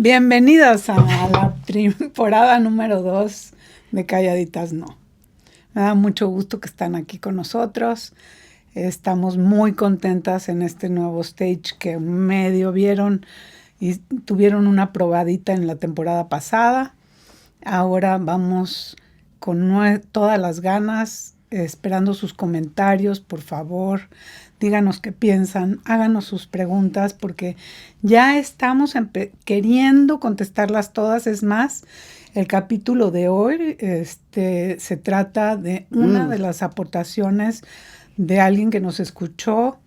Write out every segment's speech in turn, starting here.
Bienvenidos a la temporada número 2 de Calladitas No. Me da mucho gusto que están aquí con nosotros. Estamos muy contentas en este nuevo stage que medio vieron y tuvieron una probadita en la temporada pasada. Ahora vamos con todas las ganas, esperando sus comentarios, por favor. Díganos qué piensan, háganos sus preguntas, porque ya estamos queriendo contestarlas todas. Es más, el capítulo de hoy se trata de una de las aportaciones de alguien que nos escuchó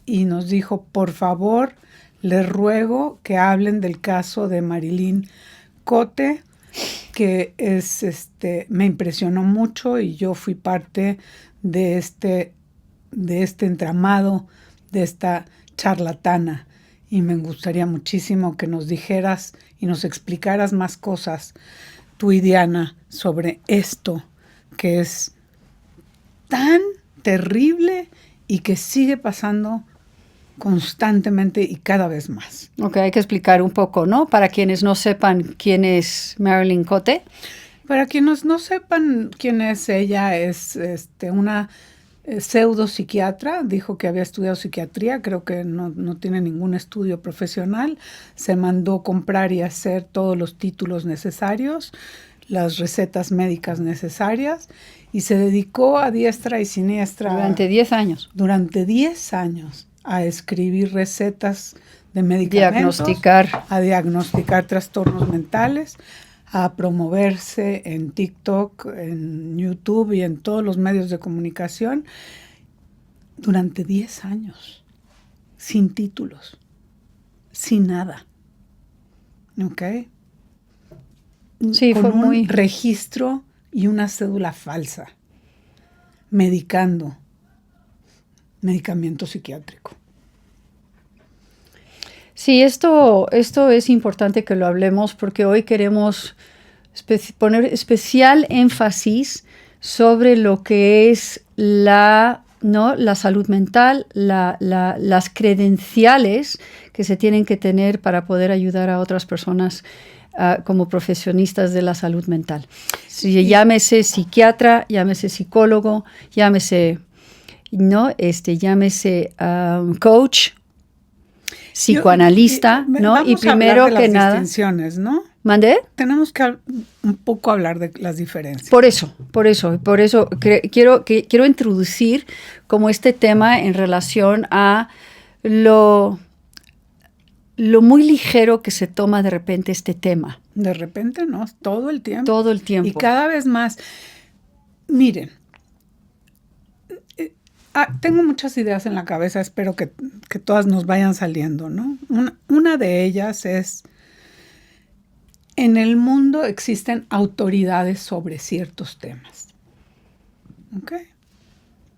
y nos dijo, por favor, les ruego que hablen del caso de Marilyn Cote, que me impresionó mucho y yo fui parte de este entramado, de esta charlatana, y me gustaría muchísimo que nos dijeras y nos explicaras más cosas, tú y Diana, sobre esto que es tan terrible y que sigue pasando constantemente y cada vez más. Ok, hay que explicar un poco, ¿no? Para quienes no sepan quién es Marilyn Cote. Para quienes no sepan quién es ella, es una pseudopsiquiatra, dijo que había estudiado psiquiatría, creo que no tiene ningún estudio profesional, se mandó comprar y hacer todos los títulos necesarios, las recetas médicas necesarias, y se dedicó a diestra y siniestra. Durante 10 años. Durante 10 años a escribir recetas de medicamentos, a diagnosticar trastornos mentales, a promoverse en TikTok, en YouTube y en todos los medios de comunicación durante 10 años, sin títulos, sin nada. ¿Ok? Sí, con fue un registro y una cédula falsa, medicamento psiquiátrico. Sí, esto es importante que lo hablemos porque hoy queremos poner especial énfasis sobre lo que es la salud mental, las credenciales que se tienen que tener para poder ayudar a otras personas como profesionistas de la salud mental. Sí, llámese psiquiatra, llámese psicólogo, llámese coach, psicoanalista, ¿no? Y primero que nada, distinciones, ¿no? ¿Mandé? Tenemos que un poco hablar de las diferencias. Por eso quiero introducir como este tema en relación a lo muy ligero que se toma de repente este tema. De repente, no, todo el tiempo. Todo el tiempo. Y cada vez más. Miren, tengo muchas ideas en la cabeza, espero que todas nos vayan saliendo, ¿no? Una de ellas es, en el mundo existen autoridades sobre ciertos temas. ¿Ok?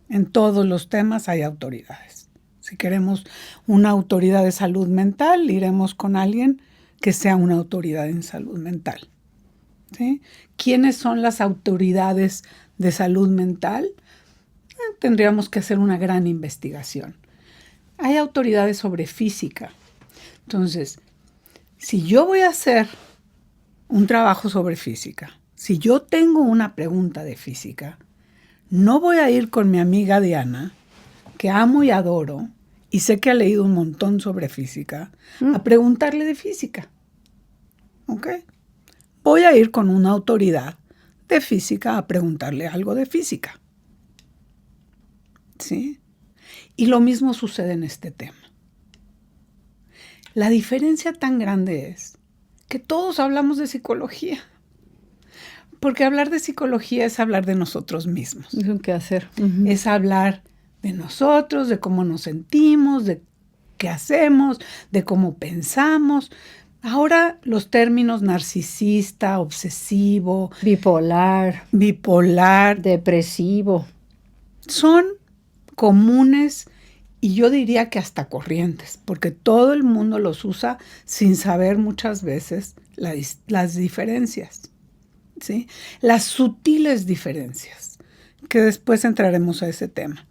En todos los temas hay autoridades. Si queremos una autoridad de salud mental, iremos con alguien que sea una autoridad en salud mental. ¿Sí? ¿Quiénes son las autoridades de salud mental? Tendríamos que hacer una gran investigación. Hay autoridades sobre física. Entonces, si yo voy a hacer un trabajo sobre física, si yo tengo una pregunta de física, no voy a ir con mi amiga Diana, que amo y adoro, y sé que ha leído un montón sobre física, a preguntarle de física. ¿Ok? Voy a ir con una autoridad de física a preguntarle algo de física. ¿Sí? Y lo mismo sucede en este tema. La diferencia tan grande es que todos hablamos de psicología. Porque hablar de psicología es hablar de nosotros mismos. Es un quehacer. Es hablar de nosotros, de cómo nos sentimos, de qué hacemos, de cómo pensamos. Ahora los términos narcisista, obsesivo, bipolar, depresivo, son comunes y yo diría que hasta corrientes, porque todo el mundo los usa sin saber muchas veces las diferencias, ¿sí? Las sutiles diferencias, que después entraremos a ese tema.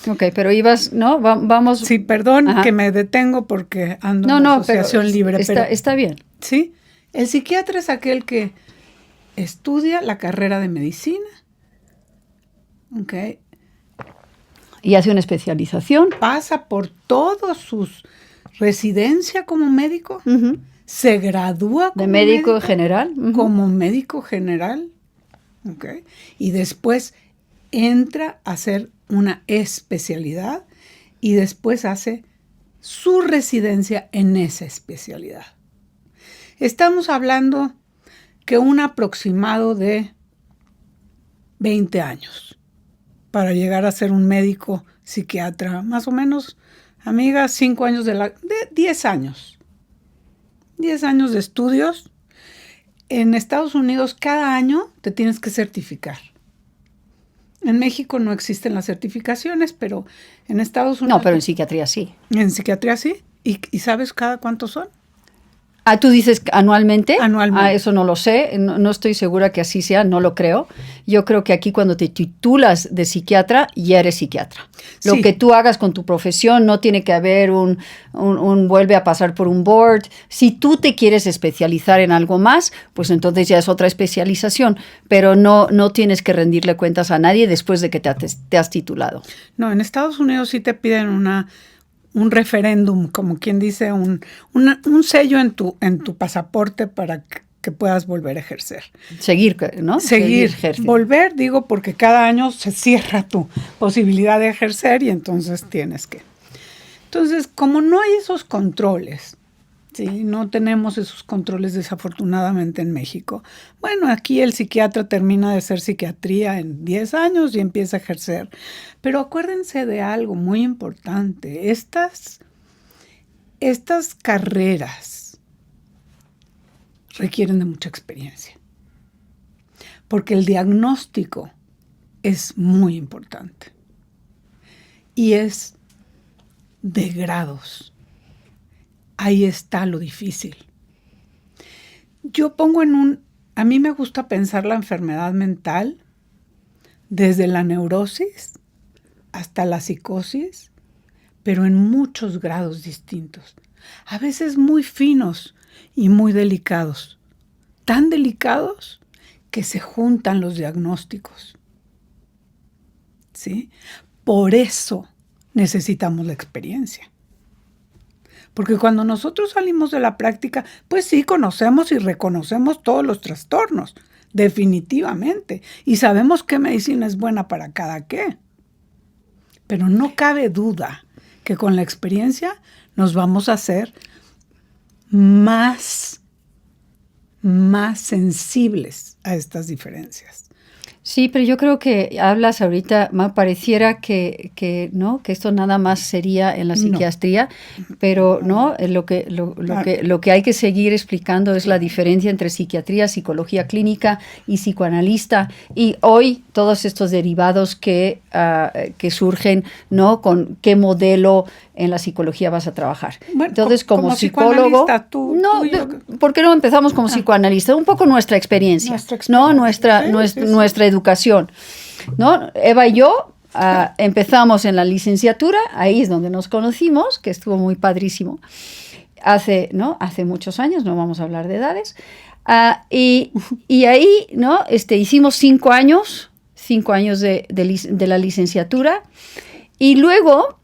Ok, pero ibas, ¿no? Vamos. Sí, perdón. Ajá. Que me detengo porque ando en asociación libre. Está bien. ¿Sí? El psiquiatra es aquel que estudia la carrera de medicina, ¿ok? Y hace una especialización. Pasa por toda su residencia como médico, se gradúa como de médico general. Como médico general, ¿ok? Y después entra a hacer una especialidad y después hace su residencia en esa especialidad. Estamos hablando que un aproximado de 20 años para llegar a ser un médico psiquiatra, más o menos, amiga, 5 años de 10 años. 10 años de estudios. En Estados Unidos cada año te tienes que certificar. En México no existen las certificaciones, pero en Estados Unidos... No, pero en psiquiatría sí. En psiquiatría sí. ¿Y sabes cada cuántos son? Ah, ¿tú dices anualmente? Anualmente. Ah, eso no lo sé, no estoy segura que así sea, no lo creo. Yo creo que aquí cuando te titulas de psiquiatra, ya eres psiquiatra. Lo Sí. que tú hagas con tu profesión no tiene que haber un vuelve a pasar por un board. Si tú te quieres especializar en algo más, pues entonces ya es otra especialización, pero no tienes que rendirle cuentas a nadie después de que te has titulado. No, en Estados Unidos sí te piden un referéndum, como quien dice, un sello en tu pasaporte para que puedas volver a ejercer. Seguir, ¿no? Seguir ejerciendo. volver, digo, porque cada año se cierra tu posibilidad de ejercer y entonces tienes que. Entonces, como no hay esos controles, ¿sí? No tenemos esos controles desafortunadamente en México. Bueno, aquí el psiquiatra termina de hacer psiquiatría en 10 años y empieza a ejercer. Pero acuérdense de algo muy importante. Estas carreras requieren de mucha experiencia. Porque el diagnóstico es muy importante. Y es de grados. Ahí está lo difícil. Yo pongo a mí me gusta pensar la enfermedad mental desde la neurosis hasta la psicosis, pero en muchos grados distintos. A veces muy finos y muy delicados. Tan delicados que se juntan los diagnósticos. ¿Sí? Por eso necesitamos la experiencia. Porque cuando nosotros salimos de la práctica, pues sí, conocemos y reconocemos todos los trastornos, definitivamente. Y sabemos qué medicina es buena para cada qué. Pero no cabe duda que con la experiencia nos vamos a hacer más sensibles a estas diferencias. Sí, pero yo creo que hablas ahorita, pareciera que no, que esto nada más sería en la psiquiatría, no. Pero no, lo que hay que seguir explicando es la diferencia entre psiquiatría, psicología clínica y psicoanalista, y hoy todos estos derivados que surgen, ¿no? Con qué modelo en la psicología vas a trabajar. Bueno, entonces, como psicólogo, ¿por qué no empezamos como psicoanalista? Un poco nuestra experiencia, ¿no? Nuestra educación, ¿no? Eva y yo empezamos en la licenciatura, ahí es donde nos conocimos, que estuvo muy padrísimo, hace muchos años, no vamos a hablar de edades, y ahí, ¿no? Hicimos 5 años de la licenciatura, y luego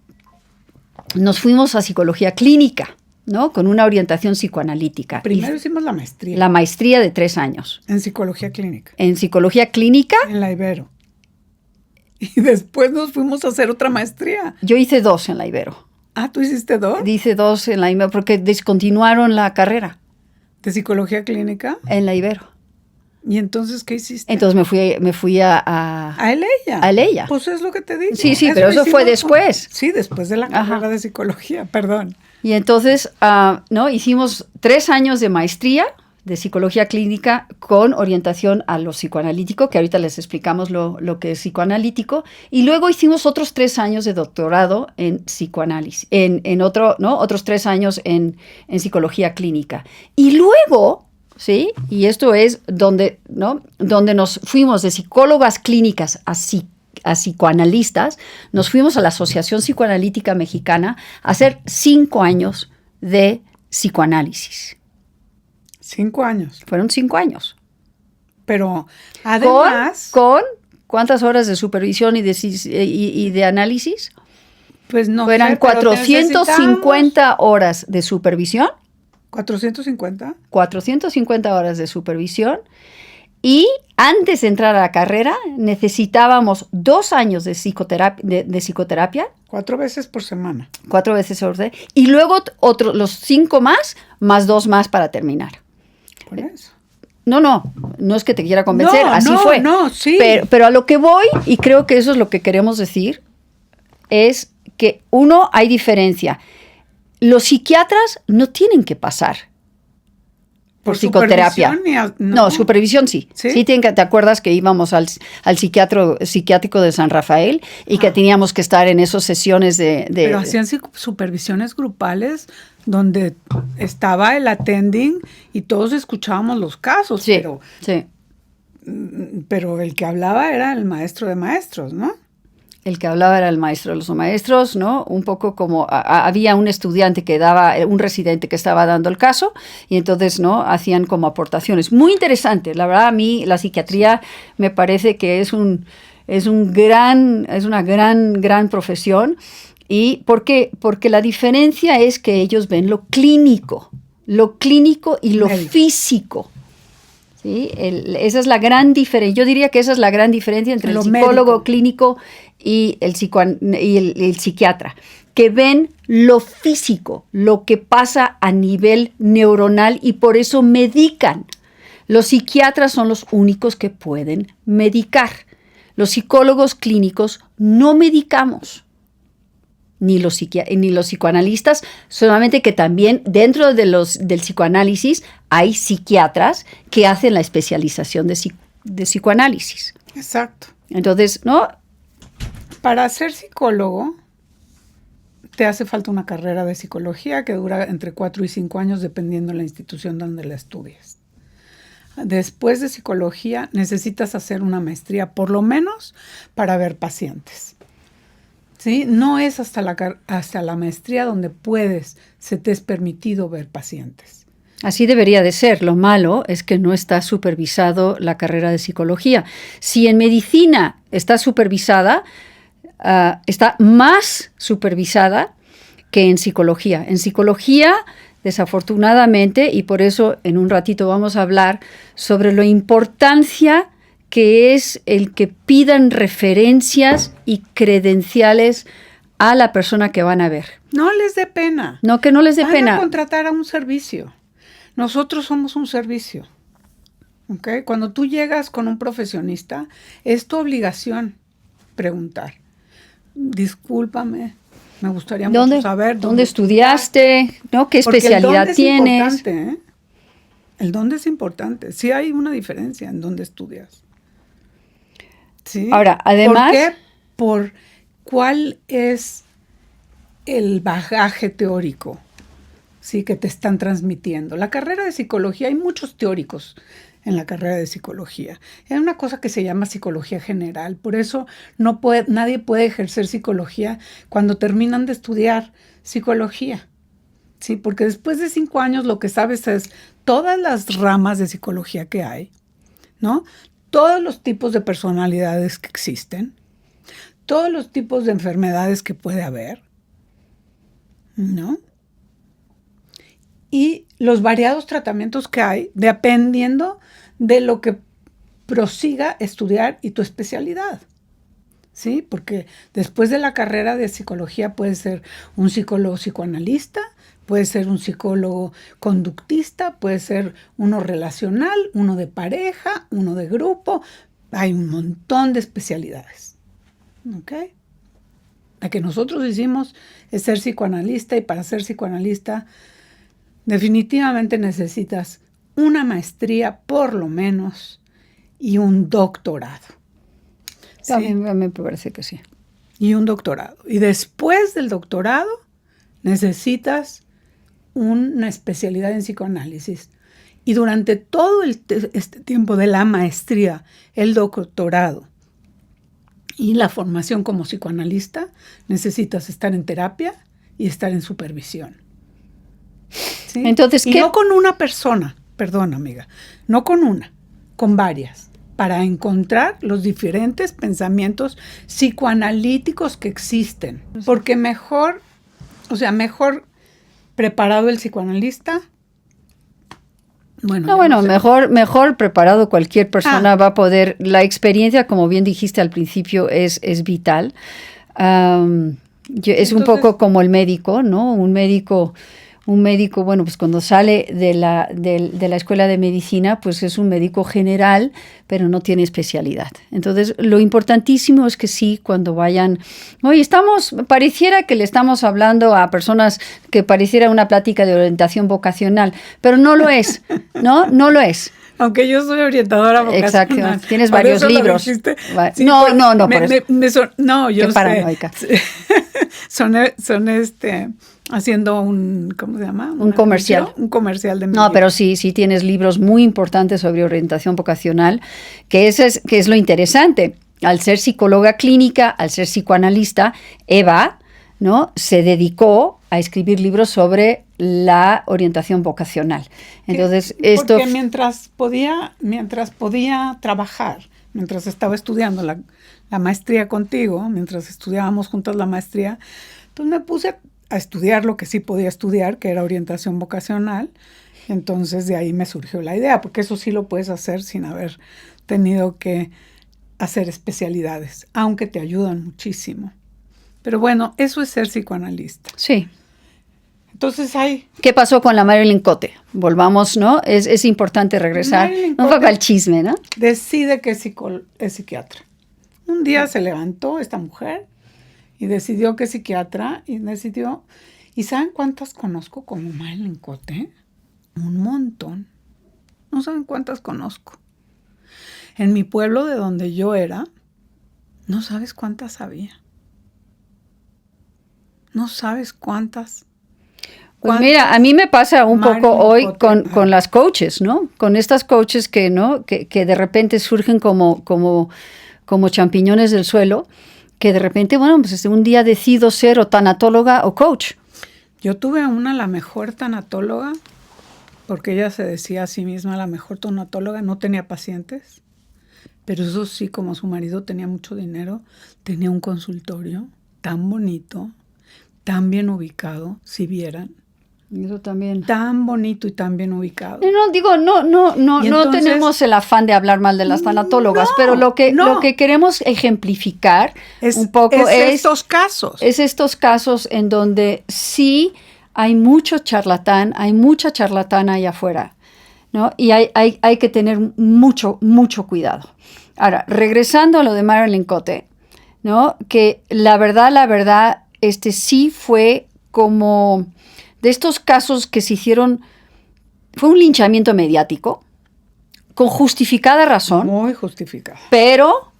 nos fuimos a psicología clínica, ¿no? Con una orientación psicoanalítica. Primero hicimos la maestría. La maestría de 3 años. En psicología clínica. En psicología clínica. En la Ibero. Y después nos fuimos a hacer otra maestría. Yo hice 2 en la Ibero. Ah, ¿tú hiciste 2? Hice 2 en la Ibero porque descontinuaron la carrera. ¿De psicología clínica? En la Ibero. ¿Y entonces qué hiciste? Entonces me fui a Eleya. A Eleya. Pues es lo que te digo. Sí, pero eso fue después. Sí, después de la carrera de psicología, perdón. Y entonces, ¿no? Hicimos 3 años de maestría de psicología clínica con orientación a lo psicoanalítico, que ahorita les explicamos lo que es psicoanalítico, y luego hicimos otros 3 años de doctorado en psicoanálisis, otros 3 años en psicología clínica. Y luego, ¿sí? Y esto es donde nos fuimos de psicólogas clínicas a psicoanalistas, nos fuimos a la Asociación Psicoanalítica Mexicana a hacer 5 años de psicoanálisis. 5 años. Fueron 5 años. Pero además... ¿Con cuántas horas de supervisión y de análisis? Pues no. Eran 450 horas de supervisión. ¿450? 450 horas de supervisión. Y antes de entrar a la carrera necesitábamos 2 años de psicoterapia. 4 veces por semana. 4 veces por semana. Y luego los 5 más 2 más para terminar. Por eso. No es que te quiera convencer, así fue. Sí. Pero a lo que voy, y creo que eso es lo que queremos decir, es que hay diferencia. Los psiquiatras no tienen que pasar por psicoterapia. Supervisión sí. Sí, ¿te acuerdas que íbamos al psiquiátrico de San Rafael y que teníamos que estar en esas sesiones de... Pero hacían supervisiones grupales donde estaba el attending y todos escuchábamos los casos, pero el que hablaba era el maestro de maestros, ¿no? El que hablaba era el maestro de los maestros, ¿no? Un poco como había un estudiante un residente que estaba dando el caso y entonces, ¿no? Hacían como aportaciones. Muy interesante. La verdad, a mí la psiquiatría me parece que es una gran profesión. ¿Y por qué? Porque la diferencia es que ellos ven lo clínico y lo físico. ¿Sí? Esa es la gran diferencia. Yo diría que esa es la gran diferencia entre el psicólogo clínico y el psiquiatra, que ven lo físico, lo que pasa a nivel neuronal y por eso medican. Los psiquiatras son los únicos que pueden medicar. Los psicólogos clínicos no medicamos. Ni los psicoanalistas, solamente que también dentro del psicoanálisis hay psiquiatras que hacen la especialización de psicoanálisis. Exacto. Entonces, ¿no? Para ser psicólogo te hace falta una carrera de psicología que dura entre 4 y 5 años dependiendo de la institución donde la estudies. Después de psicología necesitas hacer una maestría por lo menos para ver pacientes. ¿Sí? No es hasta la maestría donde se te es permitido ver pacientes. Así debería de ser. Lo malo es que no está supervisado la carrera de psicología. Si en medicina está supervisada, está más supervisada que en psicología. En psicología, desafortunadamente, y por eso en un ratito vamos a hablar sobre la importancia que es el que pidan referencias y credenciales a la persona que van a ver. No les dé pena. No, que no les dé pena. Van a contratar a un servicio. Nosotros somos un servicio. ¿Okay? Cuando tú llegas con un profesionista, es tu obligación preguntar. Discúlpame, me gustaría mucho saber. ¿Dónde estudiaste? ¿No? ¿Qué especialidad tienes? El dónde es importante. Sí hay una diferencia en dónde estudias. ¿Sí? Ahora, además... ¿Por qué? Por cuál es el bagaje teórico, ¿sí? Que te están transmitiendo. La carrera de psicología, hay muchos teóricos en la carrera de psicología. Hay una cosa que se llama psicología general. Por eso nadie puede ejercer psicología cuando terminan de estudiar psicología. ¿Sí? Porque después de 5 años lo que sabes es todas las ramas de psicología que hay, ¿no? Todos los tipos de personalidades que existen, todos los tipos de enfermedades que puede haber, ¿no? Y los variados tratamientos que hay dependiendo de lo que prosiga estudiar y tu especialidad, ¿sí? Porque después de la carrera de psicología puedes ser un psicólogo psicoanalista, puede ser un psicólogo conductista, puede ser uno relacional, uno de pareja, uno de grupo. Hay un montón de especialidades. ¿Ok? La que nosotros hicimos es ser psicoanalista y para ser psicoanalista definitivamente necesitas una maestría por lo menos y un doctorado. ¿Sí? También me parece que sí. Y un doctorado. Y después del doctorado necesitas una especialidad en psicoanálisis. Y durante todo este tiempo de la maestría, el doctorado y la formación como psicoanalista, necesitas estar en terapia y estar en supervisión. ¿Sí? Entonces, y no con una persona. perdón amiga, no con una, con varias, para encontrar los diferentes pensamientos psicoanalíticos que existen. Porque mejor preparado el psicoanalista. Bueno, no sé. mejor preparado cualquier persona va a poder. La experiencia, como bien dijiste al principio, es vital. Es un poco como el médico, ¿no? Un médico, bueno, pues cuando sale de la escuela de medicina, pues es un médico general, pero no tiene especialidad. Entonces, lo importantísimo es que sí, cuando vayan, oye, pareciera que le estamos hablando a personas que pareciera una plática de orientación vocacional, pero no lo es, ¿no? No lo es. Aunque yo soy orientadora vocacional. Exacto, tienes varios libros. Sí, no, yo qué paranoica. Son haciendo un, ¿cómo se llama? Un comercial. Un comercial de mi No, libro. pero sí tienes libros muy importantes sobre orientación vocacional, que es lo interesante. Al ser psicóloga clínica, al ser psicoanalista, Eva, ¿no?, se dedicó a escribir libros sobre la orientación vocacional. Entonces, porque mientras podía trabajar, mientras estaba estudiando la maestría contigo, mientras estudiábamos juntas la maestría, pues me puse a estudiar lo que sí podía estudiar, que era orientación vocacional. Entonces de ahí me surgió la idea, porque eso sí lo puedes hacer sin haber tenido que hacer especialidades, aunque te ayudan muchísimo. Pero bueno, eso es ser psicoanalista. Sí. Entonces ¿Qué pasó con la Marilyn Cote? Volvamos, ¿no? Es importante regresar un poco al chisme, ¿no? Decide que es psiquiatra. Un día se levantó esta mujer y decidió que es psiquiatra ¿Y saben cuántas conozco como Marilyn Cote? Un montón. No saben cuántas conozco. En mi pueblo de donde yo era, no sabes cuántas había. No sabes cuántas. Pues mira, a mí me pasa un poco hoy con las coaches, ¿no? Con estas coaches que de repente surgen como champiñones del suelo, que de repente, bueno, pues un día decido ser o tanatóloga o coach. Yo tuve la mejor tanatóloga, porque ella se decía a sí misma la mejor tanatóloga, no tenía pacientes, pero eso sí, como su marido tenía mucho dinero, tenía un consultorio tan bonito, tan bien ubicado, si vieran. Eso también. Tan bonito y tan bien ubicado. No tenemos el afán de hablar mal de las tanatólogas, pero lo que queremos ejemplificar un poco es estos casos. Es estos casos en donde sí hay mucho charlatán, hay mucha charlatana allá afuera, ¿no? Y hay que tener mucho, mucho cuidado. Ahora, regresando a lo de Marilyn Cote, ¿no? Que la verdad, sí fue como de estos casos que se hicieron, fue un linchamiento mediático, con justificada razón. Muy justificada. Pero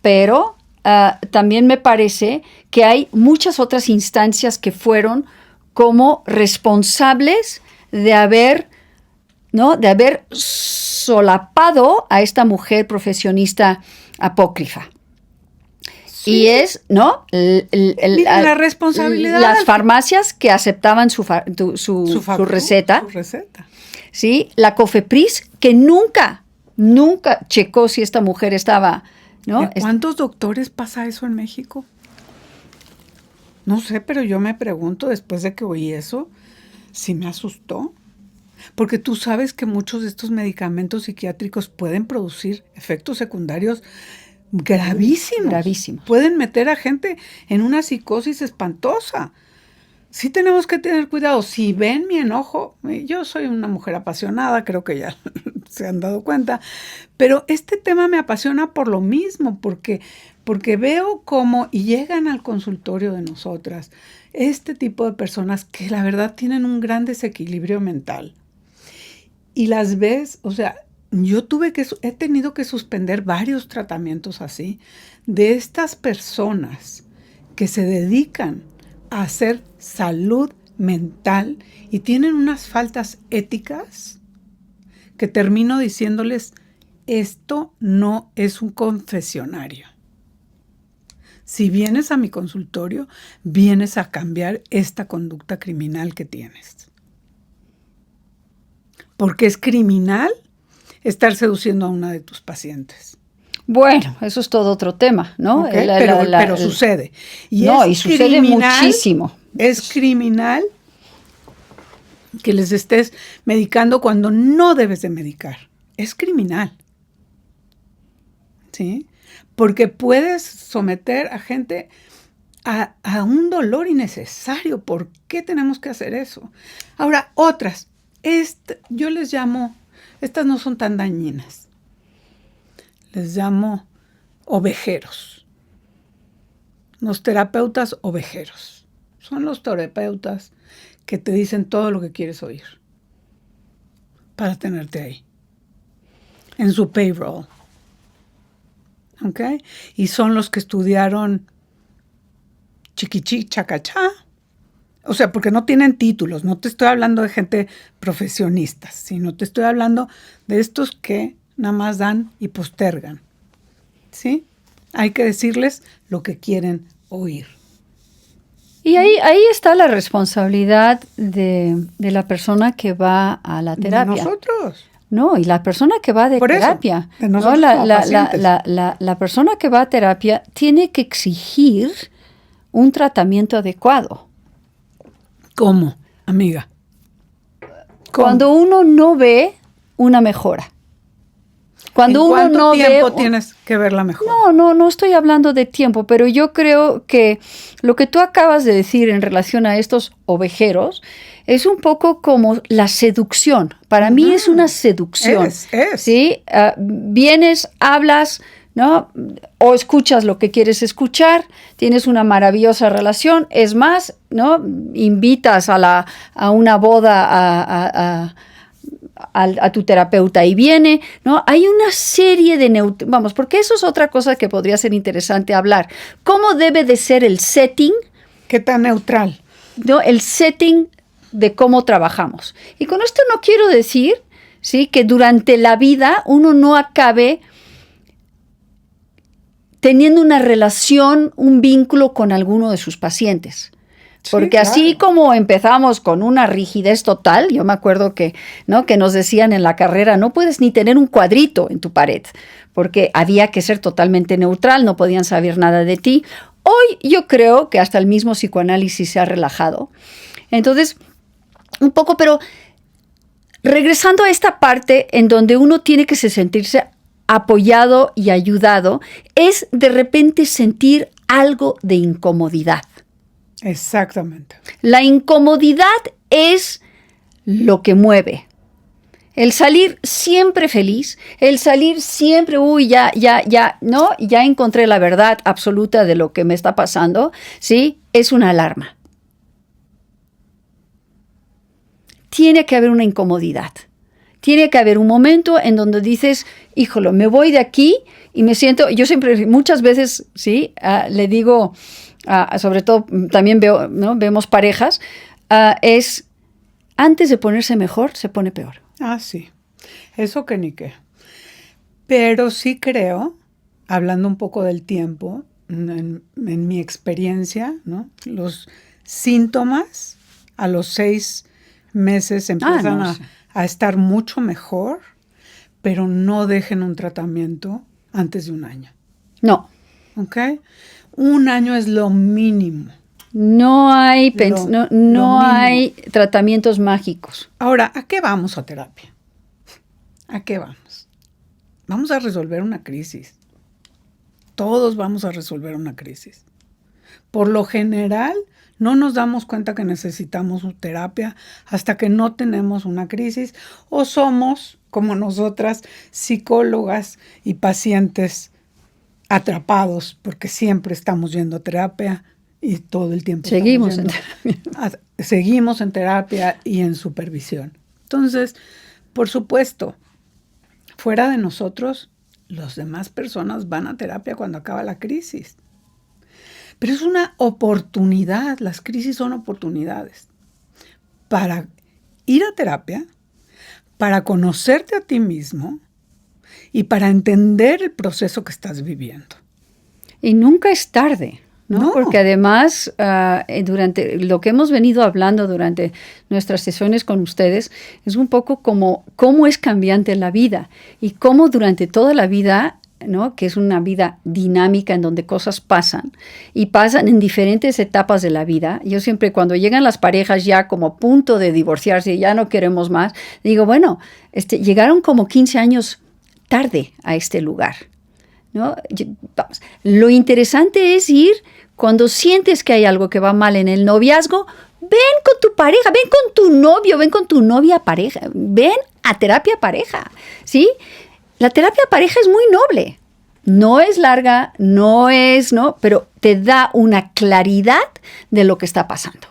también me parece que hay muchas otras instancias que fueron como responsables de haber solapado a esta mujer profesionista apócrifa. Sí. Y es, ¿no? La responsabilidad. Las farmacias que aceptaban su receta. Su receta. Sí, la COFEPRIS, que nunca checó si esta mujer estaba, ¿no? ¿Cuántos doctores pasa eso en México? No sé, pero yo me pregunto, después de que oí eso, si me asustó. Porque tú sabes que muchos de estos medicamentos psiquiátricos pueden producir efectos secundarios gravísimos. Gravísimos. Pueden meter a gente en una psicosis espantosa. Sí tenemos que tener cuidado. Si ven mi enojo, yo soy una mujer apasionada, creo que ya se han dado cuenta, pero este tema me apasiona por lo mismo, porque veo cómo llegan al consultorio de nosotras este tipo de personas que la verdad tienen un gran desequilibrio mental. Y las ves, o sea, he tenido que suspender varios tratamientos así de estas personas que se dedican a hacer salud mental y tienen unas faltas éticas que termino diciéndoles, esto no es un confesionario. Si vienes a mi consultorio, vienes a cambiar esta conducta criminal que tienes. Porque es criminal estar seduciendo a una de tus pacientes. Bueno, eso es todo otro tema, ¿no? Okay, pero sucede. Y sucede muchísimo. Es criminal que les estés medicando cuando no debes de medicar. Es criminal. ¿Sí? Porque puedes someter a gente a un dolor innecesario. ¿Por qué tenemos que hacer eso? Ahora, otras. Yo les llamo, estas no son tan dañinas. Les llamo ovejeros. Los terapeutas ovejeros. Son los terapeutas que te dicen todo lo que quieres oír para tenerte ahí, en su payroll. ¿Ok? Y son los que estudiaron chiquichi, chacachá. O sea, porque no tienen títulos. No te estoy hablando de gente profesionista, sino te estoy hablando de estos que nada más dan y postergan. ¿Sí? Hay que decirles lo que quieren oír. Y ahí está la responsabilidad de la persona que va a la terapia. De nosotros. No, y la persona que va de terapia. De nosotros ¿no? como pacientes. La persona que va a terapia tiene que exigir un tratamiento adecuado. ¿Cómo, amiga? ¿Cómo? Cuando uno no ve una mejora. Cuando ¿En uno cuánto no tiempo ve, tienes que verla mejor? No estoy hablando de tiempo, pero yo creo que lo que tú acabas de decir en relación a estos ovejeros es un poco como la seducción. Para mí es una seducción. Es. ¿Sí? Vienes, hablas, ¿no? O escuchas lo que quieres escuchar, tienes una maravillosa relación, es más, ¿no? Invitas a una boda a tu terapeuta y viene, ¿no? Hay una serie de vamos, porque eso es otra cosa que podría ser interesante hablar. ¿Cómo debe de ser el setting? ¿Qué tan neutral? ¿No? El setting de cómo trabajamos. Y con esto no quiero decir, ¿sí?, que durante la vida uno no acabe teniendo una relación, un vínculo con alguno de sus pacientes. Porque sí, así como empezamos con una rigidez total, yo me acuerdo que, ¿no?, que nos decían en la carrera, no puedes ni tener un cuadrito en tu pared, porque había que ser totalmente neutral, no podían saber nada de ti. Hoy yo creo que hasta el mismo psicoanálisis se ha relajado. Entonces, un poco, pero regresando a esta parte en donde uno tiene que sentirse apoyado y ayudado, es de repente sentir algo de incomodidad. Exactamente. La incomodidad es lo que mueve. El salir siempre feliz, el salir siempre, ¿no? Ya encontré la verdad absoluta de lo que me está pasando, ¿sí? Es una alarma. Tiene que haber una incomodidad. Tiene que haber un momento en donde dices, híjole, me voy de aquí y me siento, yo siempre, muchas veces, ¿sí? Le digo, sobre todo también veo, ¿no?, vemos parejas, es antes de ponerse mejor, se pone peor. Sí, eso que ni qué. Pero sí creo, hablando un poco del tiempo, en mi experiencia, ¿no?, los síntomas a los 6 meses empiezan a estar mucho mejor, pero no dejen un tratamiento antes de 1 año. No. ¿Ok? 1 año es lo mínimo. No hay, hay tratamientos mágicos. Ahora, ¿a qué vamos a terapia? ¿A qué vamos? Vamos a resolver una crisis. Todos vamos a resolver una crisis. Por lo general, no nos damos cuenta que necesitamos terapia hasta que no tenemos una crisis o somos, como nosotras, psicólogas y pacientes atrapados porque siempre estamos yendo a terapia y todo el tiempo seguimos en terapia. Seguimos en terapia y en supervisión. Entonces, por supuesto, fuera de nosotros, las demás personas van a terapia cuando acaba la crisis. Pero es una oportunidad, las crisis son oportunidades para ir a terapia, para conocerte a ti mismo y para entender el proceso que estás viviendo. Y nunca es tarde. ¿no? No. Porque además, durante lo que hemos venido hablando durante nuestras sesiones con ustedes, es un poco como cómo es cambiante la vida y cómo durante toda la vida, ¿no? Que es una vida dinámica en donde cosas pasan y pasan en diferentes etapas de la vida. Yo siempre cuando llegan las parejas ya como a punto de divorciarse y ya no queremos más, digo, bueno, llegaron como 15 años tarde a este lugar, ¿no? Vamos. Lo interesante es ir cuando sientes que hay algo que va mal en el noviazgo, ven con tu pareja, ven con tu novio, ven con tu novia pareja, ven a terapia pareja, ¿sí? La terapia pareja es muy noble. No es larga, ¿no? Pero te da una claridad de lo que está pasando.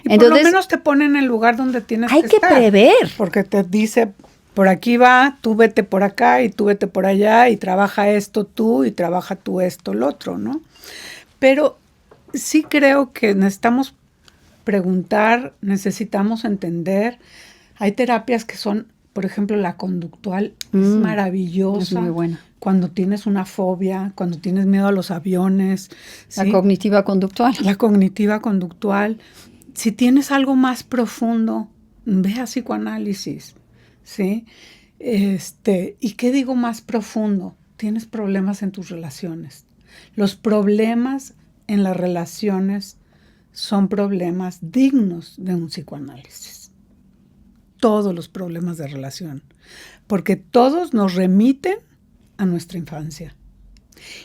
Y entonces, por lo menos te pone en el lugar donde tienes hay que estar. prever. Porque te dice, por aquí va, tú vete por acá y tú vete por allá y trabaja esto tú y trabaja tú esto, el otro, ¿no? Pero sí creo que necesitamos preguntar, necesitamos entender. Hay terapias que son, por ejemplo, la conductual es maravillosa. Es muy buena. Cuando tienes una fobia, cuando tienes miedo a los aviones. La ¿sí? cognitiva conductual. La cognitiva conductual. Si tienes algo más profundo, ve a psicoanálisis, ¿sí? ¿Y qué digo más profundo? Tienes problemas en tus relaciones. Los problemas en las relaciones son problemas dignos de un psicoanálisis. Todos los problemas de relación, porque todos nos remiten a nuestra infancia.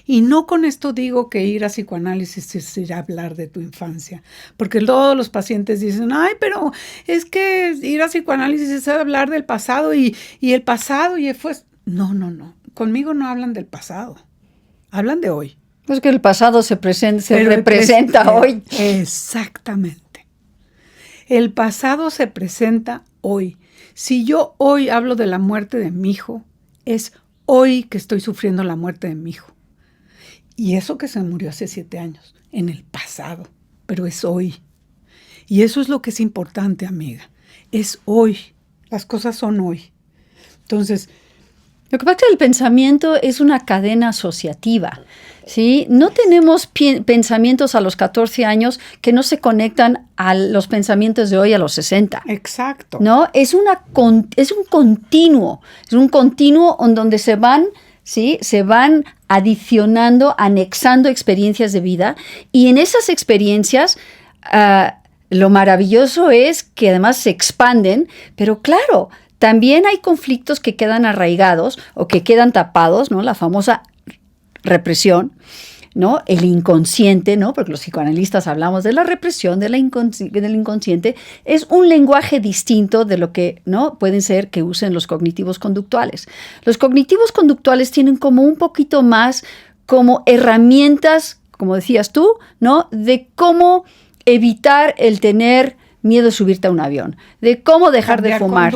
Y no con esto digo que ir a psicoanálisis es ir a hablar de tu infancia, porque todos los pacientes dicen, ay, pero es que ir a psicoanálisis es hablar del pasado y el pasado y fue... No, conmigo no hablan del pasado, hablan de hoy. Pues que el pasado se representa hoy. Exactamente. El pasado se presenta hoy. Si yo hoy hablo de la muerte de mi hijo, es hoy que estoy sufriendo la muerte de mi hijo. Y eso que se murió hace 7 años, en el pasado, pero es hoy. Y eso es lo que es importante, amiga. Es hoy. Las cosas son hoy. Entonces, lo que pasa es que el pensamiento es una cadena asociativa, ¿sí? No tenemos pensamientos a los 14 años que no se conectan a los pensamientos de hoy a los 60. Exacto. ¿No? Es un continuo. Es un continuo en donde se van adicionando, anexando experiencias de vida. Y en esas experiencias, lo maravilloso es que además se expanden, pero claro, también hay conflictos que quedan arraigados o que quedan tapados, ¿no? La famosa represión, ¿no? El inconsciente, ¿no? Porque los psicoanalistas hablamos de la represión, del inconsciente. Es un lenguaje distinto de lo que, ¿no? Pueden ser que usen los cognitivos conductuales. Los cognitivos conductuales tienen como un poquito más como herramientas, como decías tú, ¿no? De cómo evitar el tener miedo de subirte a un avión, de cómo dejar de fumar.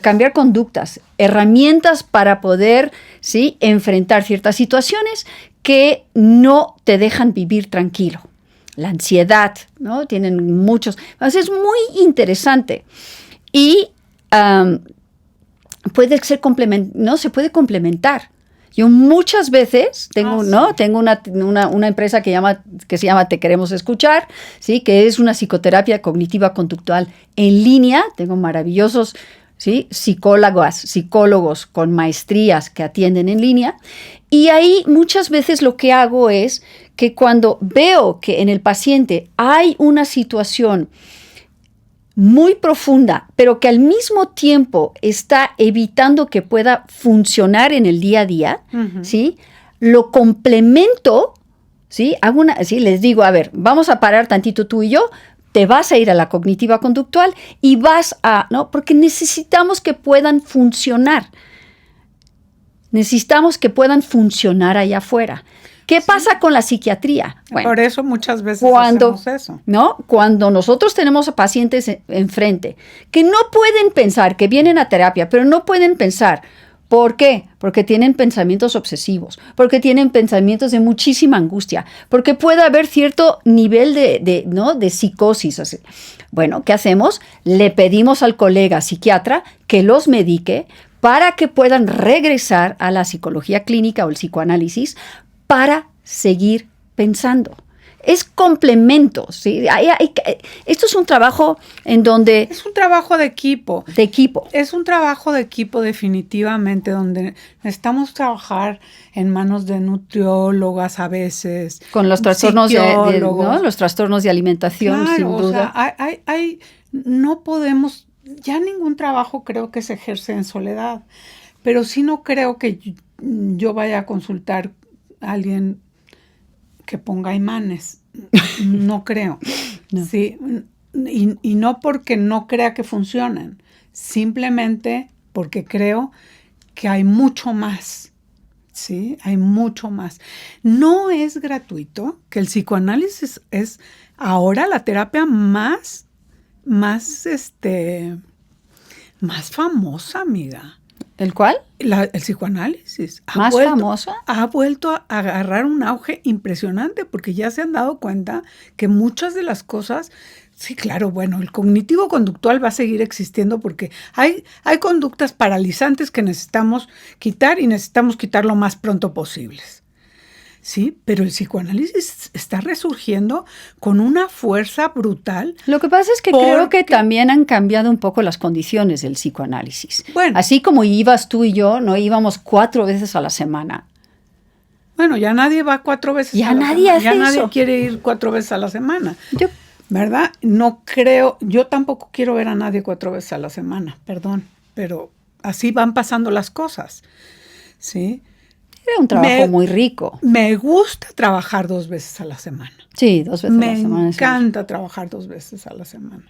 Cambiar conductas, herramientas para poder, ¿sí? Enfrentar ciertas situaciones que no te dejan vivir tranquilo. La ansiedad, ¿no? Tienen muchos. Entonces es muy interesante. Y puede ser ¿no? Se puede complementar. Yo muchas veces tengo una empresa que se llama Te Queremos Escuchar, ¿sí? Que es una psicoterapia cognitiva conductual en línea. Tengo maravillosos, ¿sí? Psicólogos con maestrías que atienden en línea. Y ahí muchas veces lo que hago es que cuando veo que en el paciente hay una situación muy profunda, pero que al mismo tiempo está evitando que pueda funcionar en el día a día, ¿sí? Lo complemento, ¿sí? Les digo, a ver, vamos a parar tantito tú y yo, te vas a ir a la cognitiva conductual y ¿no? Porque necesitamos que puedan funcionar. Necesitamos que puedan funcionar allá afuera. ¿Qué pasa con la psiquiatría? Bueno, por eso muchas veces hacemos eso. ¿No? Cuando nosotros tenemos a pacientes enfrente que no pueden pensar, que vienen a terapia, pero no pueden pensar. ¿Por qué? Porque tienen pensamientos obsesivos, porque tienen pensamientos de muchísima angustia, porque puede haber cierto nivel de psicosis. Así. Bueno, ¿qué hacemos? Le pedimos al colega psiquiatra que los medique para que puedan regresar a la psicología clínica o el psicoanálisis para seguir pensando. es complemento, ¿sí? Esto es un trabajo en donde... Es un trabajo de equipo. De equipo. Es un trabajo de equipo definitivamente, donde necesitamos trabajar en manos de nutriólogas a veces. Con los trastornos ¿no? Los trastornos de alimentación, claro, sin duda. O sea, no podemos, ya ningún trabajo creo que se ejerce en soledad, pero sí no creo que yo vaya a consultar a alguien que ponga imanes. No creo. No. Sí, y no porque no crea que funcionen, simplemente porque creo que hay mucho más. Sí, hay mucho más. No es gratuito, que el psicoanálisis es ahora la terapia más famosa, amiga. ¿El cuál? El psicoanálisis. ¿Más famosa? Ha vuelto a agarrar un auge impresionante porque ya se han dado cuenta que muchas de las cosas, sí, claro, bueno, el cognitivo-conductual va a seguir existiendo porque hay conductas paralizantes que necesitamos quitar y necesitamos quitar lo más pronto posible. Sí, pero el psicoanálisis está resurgiendo con una fuerza brutal. Lo que pasa es que creo que también han cambiado un poco las condiciones del psicoanálisis. Bueno, así como ibas tú y yo, no íbamos 4 veces a la semana. Bueno, ya nadie va 4 veces ya a la nadie semana. hace ya eso. Nadie quiere ir 4 veces a la semana. ¿Verdad? No creo, yo tampoco quiero ver a nadie 4 veces a la semana, perdón, pero así van pasando las cosas. ¿Sí? Era un trabajo muy rico. Me gusta trabajar 2 veces a la semana. Sí, 2 veces a la semana. Me encanta trabajar 2 veces a la semana.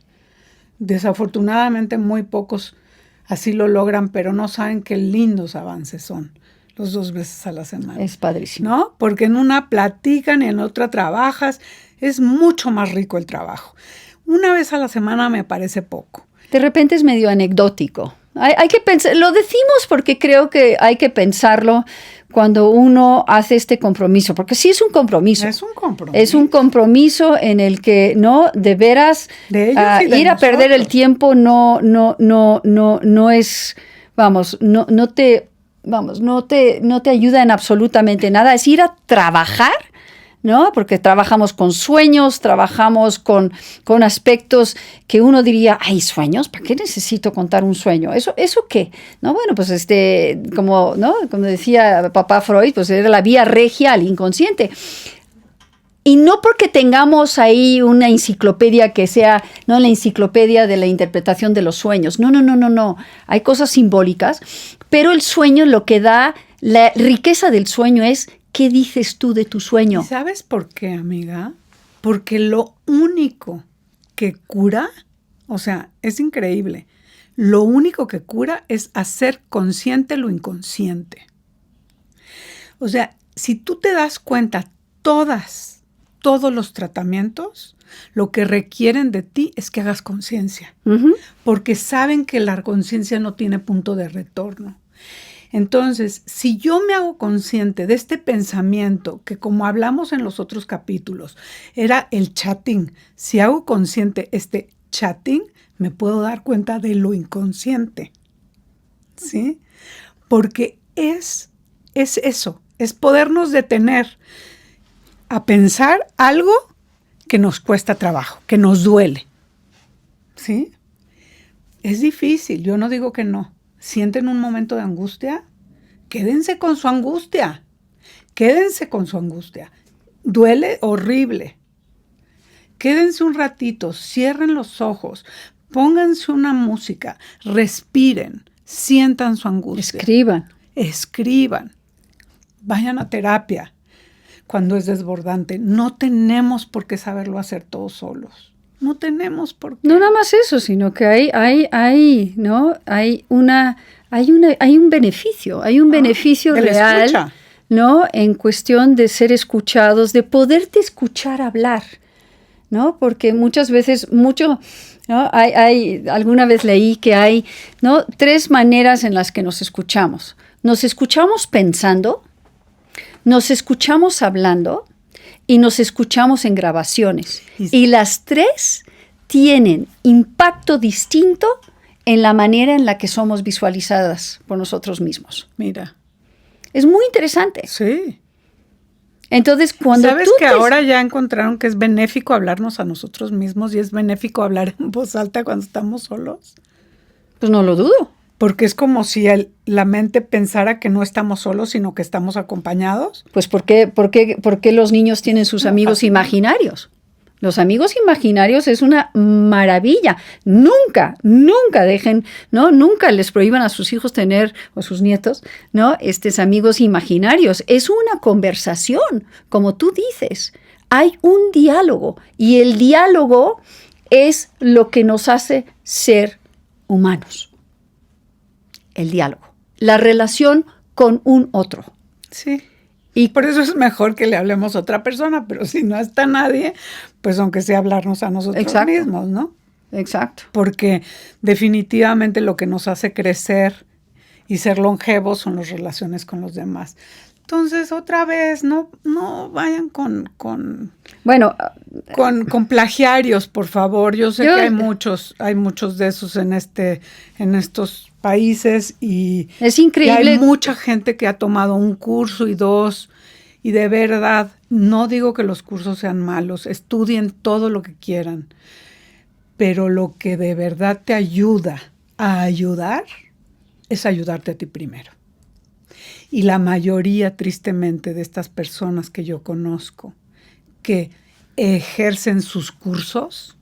Desafortunadamente muy pocos así lo logran, pero no saben qué lindos avances son los 2 veces a la semana. Es padrísimo. ¿No? Porque en una platican y en otra trabajas. Es mucho más rico el trabajo. 1 vez a la semana me parece poco. De repente es medio anecdótico. Hay que pensar, lo decimos porque creo que hay que pensarlo cuando uno hace este compromiso, porque sí es un compromiso. Es un compromiso. Es un compromiso en el que no, de veras, de ellos y de ir a perder el tiempo no es, no te ayuda en absolutamente nada. Es ir a trabajar, ¿no? Porque trabajamos con sueños, trabajamos con aspectos que uno diría, ¿hay sueños? ¿Para qué necesito contar un sueño? ¿Eso qué? No, bueno, pues como decía papá Freud, pues era la vía regia al inconsciente. Y no porque tengamos ahí una enciclopedia que sea, no la enciclopedia de la interpretación de los sueños. No. Hay cosas simbólicas, pero el sueño, lo que da, la riqueza del sueño es ¿qué dices tú de tu sueño? ¿Y sabes por qué, amiga? Porque lo único que cura, o sea, es increíble, lo único que cura es hacer consciente lo inconsciente. O sea, si tú te das cuenta, todos los tratamientos, lo que requieren de ti es que hagas conciencia, porque saben que la conciencia no tiene punto de retorno. Entonces, si yo me hago consciente de este pensamiento, que como hablamos en los otros capítulos, era el chatting, si hago consciente este chatting, me puedo dar cuenta de lo inconsciente, ¿sí? Porque es eso, es podernos detener a pensar algo que nos cuesta trabajo, que nos duele, ¿sí? Es difícil, yo no digo que no. ¿Sienten un momento de angustia? Quédense con su angustia. Duele horrible. Quédense un ratito, cierren los ojos, pónganse una música, respiren, sientan su angustia. Escriban. Vayan a terapia cuando es desbordante. No tenemos por qué saberlo hacer todos solos. No tenemos por qué. No nada más eso, sino que hay un beneficio, real, ¿no? En cuestión de ser escuchados, de poderte escuchar hablar, ¿no? Porque muchas veces, ¿no? Alguna vez leí que hay, ¿no? 3 maneras en las que nos escuchamos. Nos escuchamos pensando, nos escuchamos hablando y nos escuchamos en grabaciones. Y las 3 tienen impacto distinto en la manera en la que somos visualizadas por nosotros mismos. Mira. Es muy interesante. Sí. Entonces, cuando ¿Sabes que ahora ya encontraron que es benéfico hablarnos a nosotros mismos y es benéfico hablar en voz alta cuando estamos solos? Pues no lo dudo. Porque es como si la mente pensara que no estamos solos, sino que estamos acompañados. Pues ¿por qué los niños tienen sus amigos imaginarios? Los amigos imaginarios es una maravilla. Nunca dejen, ¿no? Nunca les prohíban a sus hijos tener, o sus nietos, ¿no? Amigos imaginarios. Es una conversación, como tú dices. Hay un diálogo y el diálogo es lo que nos hace ser humanos. El diálogo. La relación con un otro. Sí. Y por eso es mejor que le hablemos a otra persona, pero si no está nadie, pues aunque sea hablarnos a nosotros mismos, ¿no? Exacto. Porque definitivamente lo que nos hace crecer y ser longevos son las relaciones con los demás. Entonces, otra vez, no vayan con plagiarios, por favor. Yo sé que hay muchos de esos en estos países y es increíble. Y hay mucha gente que ha tomado un curso y dos, y de verdad, no digo que los cursos sean malos, estudien todo lo que quieran, pero lo que de verdad te ayuda a ayudar es ayudarte a ti primero. Y la mayoría, tristemente, de estas personas que yo conozco que ejercen sus cursos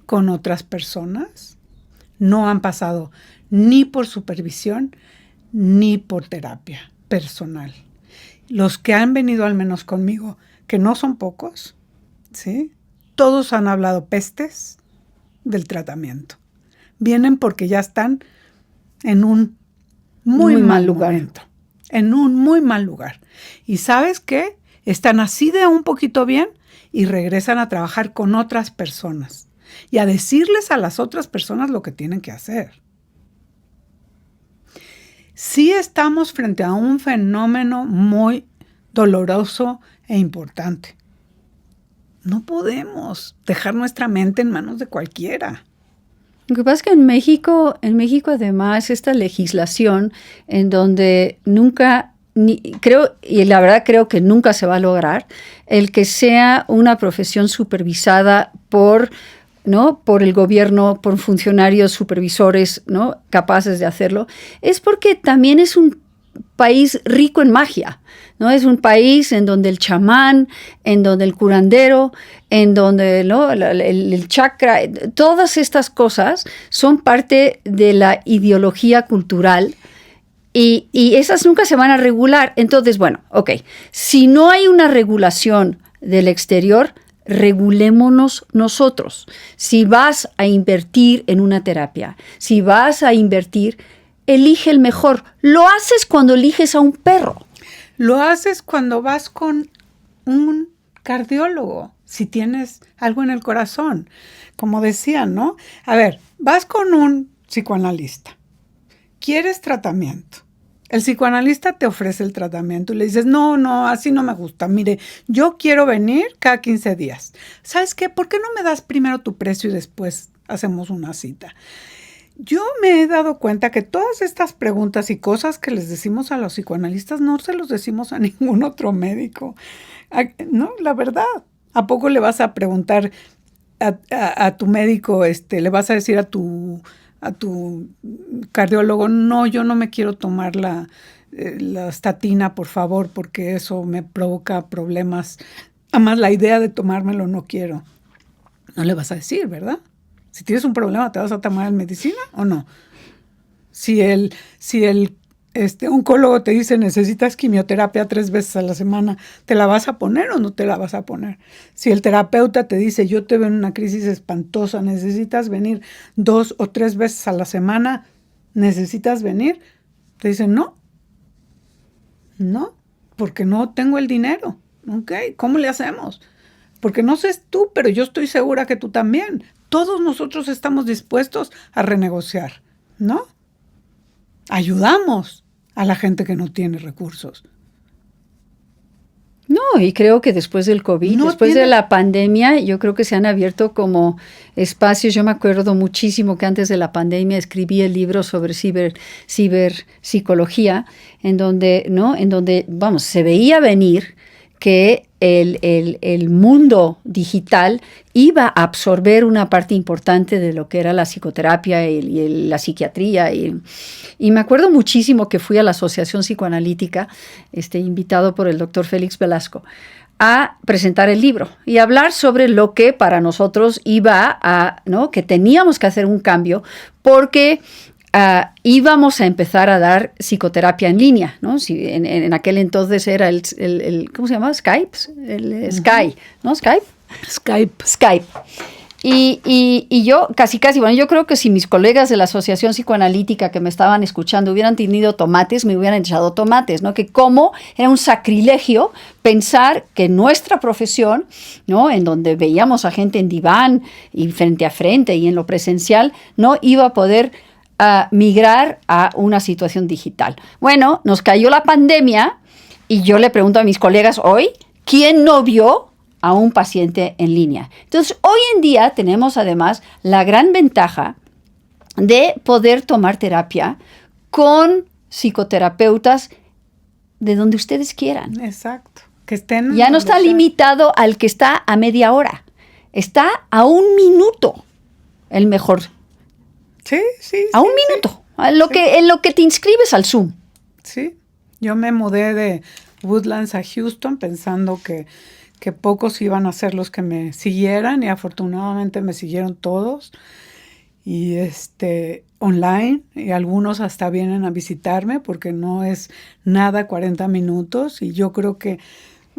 con otras personas, no han pasado ni por supervisión ni por terapia personal. Los que han venido al menos conmigo, que no son pocos, ¿sí? Todos han hablado pestes del tratamiento. Vienen porque ya están en un muy mal lugar. En un muy mal lugar. ¿Y sabes qué? Están así de un poquito bien y regresan a trabajar con otras personas y a decirles a las otras personas lo que tienen que hacer. Sí estamos frente a un fenómeno muy doloroso e importante. No podemos dejar nuestra mente en manos de cualquiera. Lo que pasa es que en México además esta legislación en donde creo que nunca se va a lograr el que sea una profesión supervisada por el gobierno, por funcionarios supervisores, ¿no? Capaces de hacerlo, es porque también es un país rico en magia, ¿no? Es un país en donde el chamán, en donde el curandero, en donde, ¿no? el chakra, todas estas cosas son parte de la ideología cultural y esas nunca se van a regular. Entonces, bueno, ok, si no hay una regulación del exterior, regulémonos nosotros. Si vas a invertir en una terapia, si vas a invertir, elige el mejor. Lo haces cuando eliges a un perro. Lo haces cuando vas con un cardiólogo, si tienes algo en el corazón. Como decían, ¿no? A ver, vas con un psicoanalista. ¿Quieres tratamiento? El psicoanalista te ofrece el tratamiento y le dices, no, así no me gusta. Mire, yo quiero venir cada 15 días. ¿Sabes qué? ¿Por qué no me das primero tu precio y después hacemos una cita? Yo me he dado cuenta que todas estas preguntas y cosas que les decimos a los psicoanalistas no se los decimos a ningún otro médico. No, la verdad. ¿A poco le vas a preguntar a tu médico, le vas a decir a tu cardiólogo, no, yo no me quiero tomar la estatina, por favor, porque eso me provoca problemas. Además, la idea de tomármelo no quiero. No le vas a decir, ¿verdad? Si tienes un problema, ¿te vas a tomar medicina o no? Si el oncólogo te dice necesitas quimioterapia 3 veces a la semana, ¿te la vas a poner o no te la vas a poner? Si el terapeuta te dice yo te veo en una crisis espantosa, necesitas venir 2 o 3 veces a la semana, ¿necesitas venir? Te dicen no, porque no tengo el dinero. Ok, ¿cómo le hacemos? Porque no sé tú, pero yo estoy segura que tú también. Todos nosotros estamos dispuestos a renegociar, ¿no? Ayudamos a la gente que no tiene recursos. No, y creo que después del COVID, después de la pandemia, yo creo que se han abierto como espacios. Yo me acuerdo muchísimo que antes de la pandemia escribí el libro sobre ciberpsicología, en donde, vamos, se veía venir que el mundo digital iba a absorber una parte importante de lo que era la psicoterapia y la psiquiatría. Y me acuerdo muchísimo que fui a la Asociación Psicoanalítica, invitado por el doctor Félix Velasco, a presentar el libro y hablar sobre lo que para nosotros iba a, ¿no? Que teníamos que hacer un cambio porque íbamos a empezar a dar psicoterapia en línea, ¿no? Si en aquel entonces era el ¿cómo se llama? Skype, Sky, ¿no? Skype. Y yo casi, bueno, yo creo que si mis colegas de la Asociación Psicoanalítica que me estaban escuchando hubieran tenido tomates, me hubieran echado tomates, ¿no? Que cómo era un sacrilegio pensar que nuestra profesión, ¿no? En donde veíamos a gente en diván y frente a frente y en lo presencial, no iba a poder migrar a una situación digital. Bueno, nos cayó la pandemia y yo le pregunto a mis colegas hoy, ¿quién no vio a un paciente en línea? Entonces, hoy en día tenemos además la gran ventaja de poder tomar terapia con psicoterapeutas de donde ustedes quieran. Exacto. Que estén ya no está limitado al que está a media hora. Está a 1 minuto el mejor. Sí. A 1 minuto. En lo que te inscribes al Zoom. Sí. Yo me mudé de Woodlands a Houston pensando que pocos iban a ser los que me siguieran y afortunadamente me siguieron todos y online y algunos hasta vienen a visitarme porque no es nada 40 minutos y yo creo que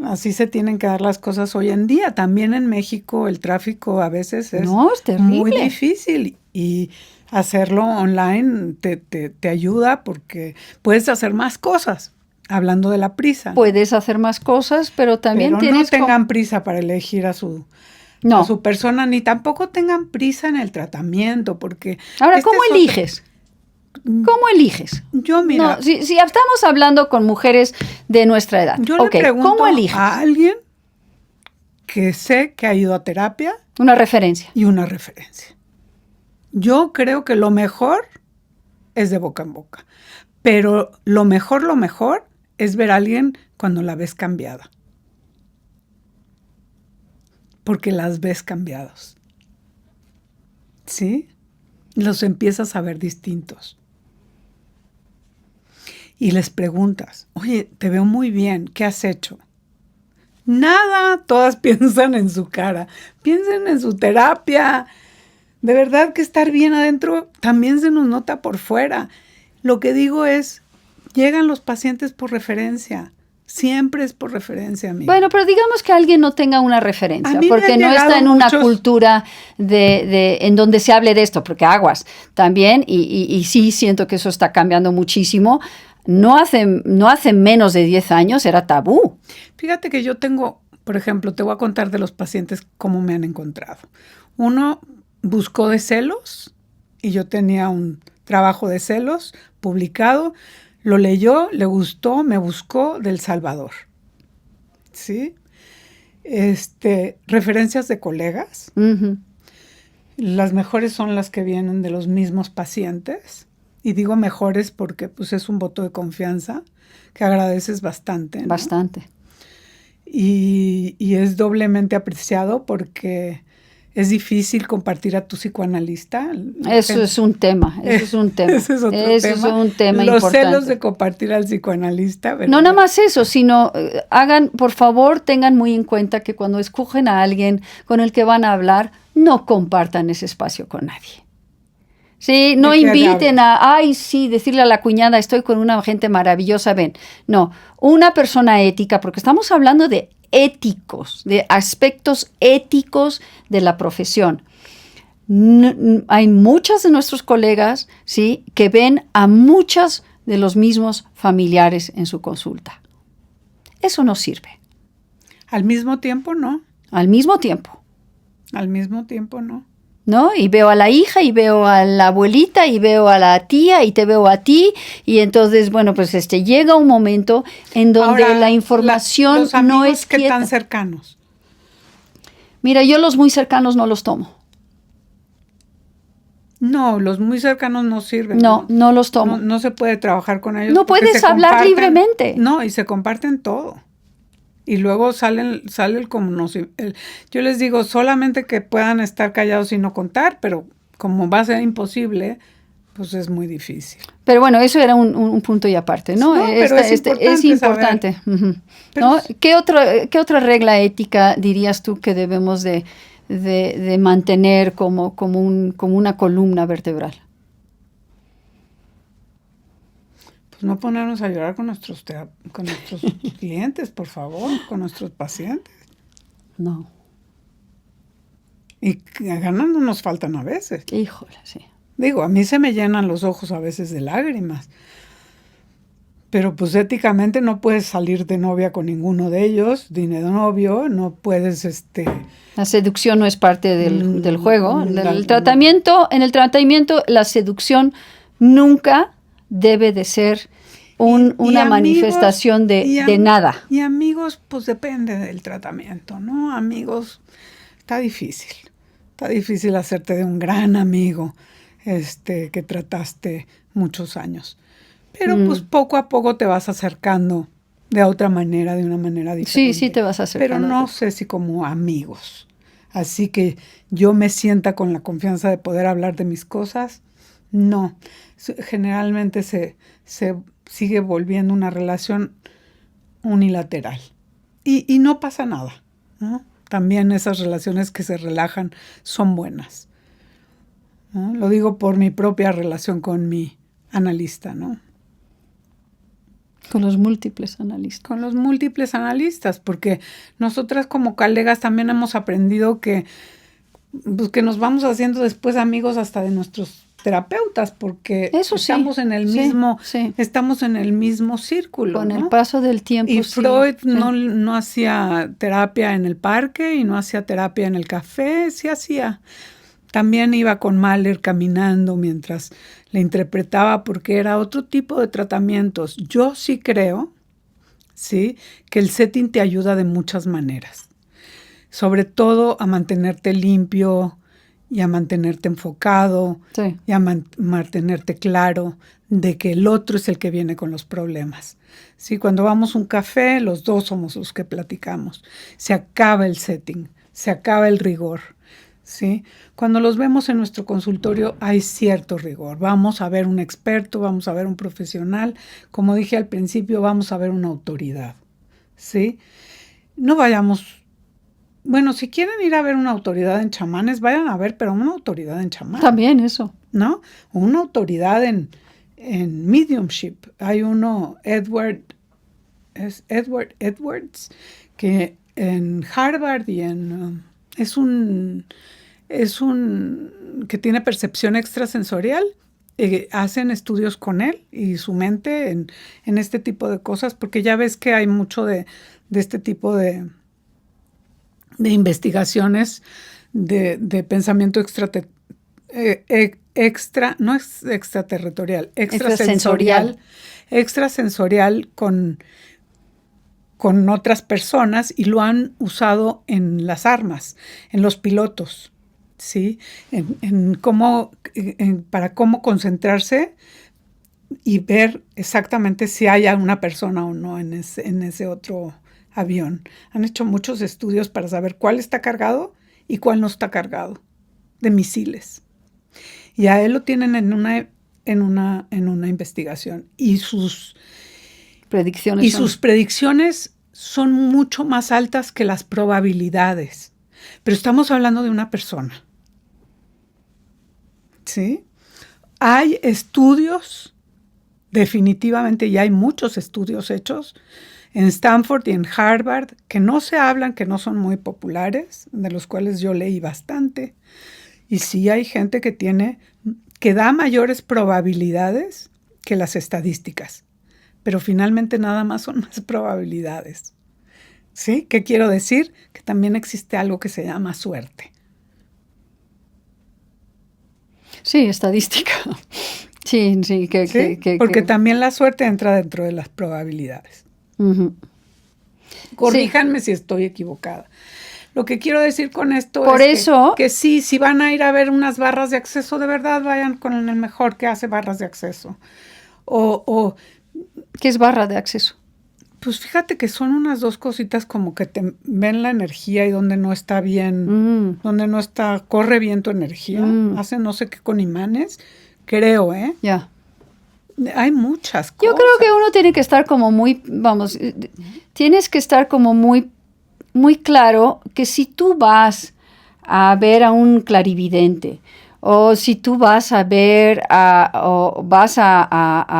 así se tienen que dar las cosas hoy en día. También en México el tráfico a veces es muy difícil y hacerlo online te ayuda porque puedes hacer más cosas. Hablando de la prisa. Puedes hacer más cosas, pero también no tengan prisa para elegir a su persona, ni tampoco tengan prisa en el tratamiento, porque... Ahora, ¿cómo eliges? ¿Cómo eliges? Yo, mira... No, si estamos hablando con mujeres de nuestra edad, yo le pregunto ¿cómo eliges? A alguien que sé que ha ido a terapia. Una referencia. Y una referencia. Yo creo que lo mejor es de boca en boca, pero lo mejor es ver a alguien cuando la ves cambiada. Porque las ves cambiados. ¿Sí? Los empiezas a ver distintos. Y les preguntas, oye, te veo muy bien, ¿qué has hecho? Nada, todas piensan en su cara, piensen en su terapia. De verdad que estar bien adentro también se nos nota por fuera. Lo que digo es, llegan los pacientes por referencia. Siempre es por referencia, amiga. Bueno, pero digamos que alguien no tenga una referencia, porque no está en una cultura en donde se hable de esto, porque aguas también, y sí siento que eso está cambiando muchísimo. No hace menos de 10 años era tabú. Fíjate que yo tengo, por ejemplo, te voy a contar de los pacientes cómo me han encontrado. Uno buscó de celos, y yo tenía un trabajo de celos publicado. Lo leyó, le gustó, me buscó del Salvador. ¿Sí? Referencias de colegas. Uh-huh. Las mejores son las que vienen de los mismos pacientes. Y digo mejores porque pues, es un voto de confianza que agradeces bastante, ¿no? Bastante. Y es doblemente apreciado porque... es difícil compartir a tu psicoanalista. Eso es un tema, eso es un tema. Ese es otro tema. Es un tema Los importante. celos de compartir al psicoanalista. ¿verdad? No nada más eso, sino por favor, tengan muy en cuenta que cuando escogen a alguien con el que van a hablar, no compartan ese espacio con nadie. Sí, no inviten decirle a la cuñada, estoy con una gente maravillosa, ven. No, una persona ética, porque estamos hablando de éticos, de aspectos éticos de la profesión. Hay muchas de nuestros colegas, ¿sí?, que ven a muchos de los mismos familiares en su consulta. Eso no sirve. Al mismo tiempo, no. Al mismo tiempo. Al mismo tiempo, no. ¿No? Y veo a la hija, y veo a la abuelita, y veo a la tía, y te veo a ti, y entonces, bueno, pues llega un momento en donde ahora, la información los amigos no es que quieta. Tan cercanos. Mira, yo los muy cercanos no los tomo. No, los muy cercanos no sirven. No los tomo. No se puede trabajar con ellos. No puedes hablar libremente. No, y se comparten todo. Y luego sale como no sé, yo les digo solamente que puedan estar callados y no contar, pero como va a ser imposible, pues es muy difícil. Pero bueno, eso era un punto y aparte, ¿no? No, pero es importante. Uh-huh. ¿No? ¿Qué otra regla ética dirías tú que debemos de mantener como una columna vertebral? Pues no ponernos a llorar con nuestros clientes, por favor, con nuestros pacientes. No. Y ganas no nos faltan a veces. Híjole, sí. Digo, a mí se me llenan los ojos a veces de lágrimas. Pero pues éticamente no puedes salir de novia con ninguno de ellos, ni de novio, no puedes La seducción no es parte del juego. En el tratamiento, la seducción nunca debe de ser una manifestación de nada. Y amigos, pues depende del tratamiento, ¿no? Amigos, está difícil hacerte de un gran amigo que trataste muchos años. Pero pues poco a poco te vas acercando de otra manera, de una manera diferente. Sí, te vas acercando. Pero no sé si como amigos. Así que yo me sienta con la confianza de poder hablar de mis cosas. No, generalmente se sigue volviendo una relación unilateral. Y no pasa nada, ¿no? También esas relaciones que se relajan son buenas, ¿no? Lo digo por mi propia relación con mi analista, ¿no? Con los múltiples analistas. Con los múltiples analistas, porque nosotras como colegas también hemos aprendido que nos vamos haciendo después amigos hasta de nuestros terapeutas, porque estamos en el mismo círculo. Con el paso del tiempo. Y Freud no hacía terapia en el parque y no hacía terapia en el café, sí hacía. También iba con Mahler caminando mientras le interpretaba, porque era otro tipo de tratamientos. Yo sí creo, ¿sí?, que el setting te ayuda de muchas maneras. Sobre todo a mantenerte limpio y a mantenerte enfocado, y a mantenerte claro de que el otro es el que viene con los problemas. ¿Sí? Cuando vamos a un café, los dos somos los que platicamos. Se acaba el setting, se acaba el rigor. ¿Sí? Cuando los vemos en nuestro consultorio hay cierto rigor. Vamos a ver un experto, vamos a ver un profesional. Como dije al principio, vamos a ver una autoridad. ¿Sí? No vayamos... Bueno, si quieren ir a ver una autoridad en chamanes, vayan a ver, pero una autoridad en chamán. También eso. ¿No? Una autoridad en mediumship. Hay uno, Edward Edwards, que en Harvard y es un que tiene percepción extrasensorial. Hacen estudios con él y su mente en este tipo de cosas, porque ya ves que hay mucho de este tipo de investigaciones de pensamiento extrasensorial con otras personas, y lo han usado en las armas, en los pilotos, ¿sí? Para cómo concentrarse y ver exactamente si hay una persona o no en ese otro avión. Han hecho muchos estudios para saber cuál está cargado y cuál no está cargado de misiles. Y a él lo tienen en una investigación. Y sus predicciones son mucho más altas que las probabilidades. Pero estamos hablando de una persona. ¿Sí? Hay estudios, definitivamente, y hay muchos estudios hechos en Stanford y en Harvard, que no se hablan, que no son muy populares, de los cuales yo leí bastante. Y sí hay gente que da mayores probabilidades que las estadísticas. Pero finalmente nada más son más probabilidades. ¿Sí? ¿Qué quiero decir? Que también existe algo que se llama suerte. Sí, estadística. Sí. Porque también la suerte entra dentro de las probabilidades. Uh-huh. Corríjanme si estoy equivocada. Lo que quiero decir con esto que sí, si van a ir a ver unas barras de acceso, de verdad vayan con el mejor que hace barras de acceso. ¿Qué es barra de acceso? Pues fíjate que son unas dos cositas como que te ven la energía y donde no está bien, donde no está, corre bien tu energía, hacen no sé qué con imanes, creo, ¿eh? Ya. Hay muchas cosas. Yo creo que uno tiene que estar como muy, vamos, tienes que estar como muy, muy claro que si tú vas a ver a un clarividente, o si tú vas a ver a